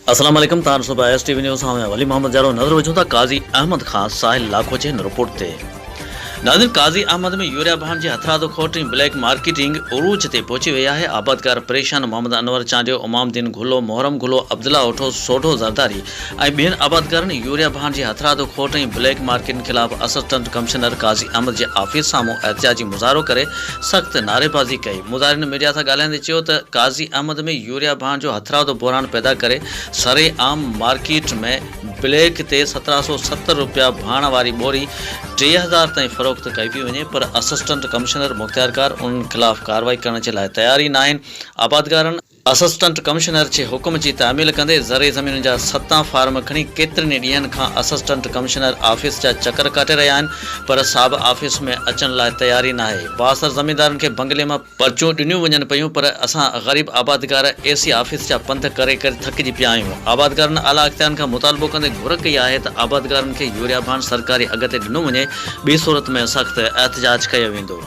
अस्सलाम वालेकुम तार सुबह एसटीवी न्यूज़ में वली मोहम्मद जारो नजर वजूं था काजी अहमद खान साहिल लाखो जे रिपोर्ट ते नादिर काजी अहमद में यूरिया बहान जी हथराद खोट ब्लैक मार्केटिंग उरूज ते पहुंची वही है। आबादकार परेशान मोहम्मद अनवर चांडियो उमामुद्दीन घुलो मोहरम घुलो अब्दुल्ला ओठो सोढो जरदारी बेन आबादकार यूरिया बहान जी हथराद खोट ब्लैक मार्केटिंग खिलाफ असिस्टेंट कमिश्नर काजी अहमद के ऑफिस सामू एहतजाजी मुजाहरो करे सख्त नारेबाजी कई। मुजाहिरीन मीडिया से ॻाल्हाईंदे चयो त काजी अहमद में यूरिया बहान जो हथराद बहरान पैदा करे सरे आम मार्केट में ब्लैक ते 1770 रुपया भाण वारी बोरी 3000 ताईं फरोख्त कई पई वञे, पर असिस्टेंट कमिश्नर मुख्तियारकार उन खिलाफ कार्रवाई करण जे लाइ तैयार ई नाहिनि। आबादकारनि असिस्टेंट कमिश्नर जे हुकुम जी तामील कंदे ज़रे ज़मीन जा 7 फार्म खणी केतिरनि ॾींहंनि खां असिस्टेंट कमिश्नर ऑफिस जा चक्कर काटे रहिया आहिनि, पर साहब ऑफिस में अचण लाइ तैयारी नाहे। बासर ज़मींदारनि खे बंगले में पर्चियूं ॾिनियूं वञनि पियूं, पर असां ग़रीब आबादकार एसी ऑफिस जा पंध करे करे थकिजी पिया आहियूं। आबादकारनि आला अख़्तियारनि खां मुतालबो कंदे घुर कई आहे त आबादकारनि खे यूरिया बहान सरकारी अघ ते ॾिनो वञे, ॿी सूरत में सख़्त एहतजाज कयो वेंदो।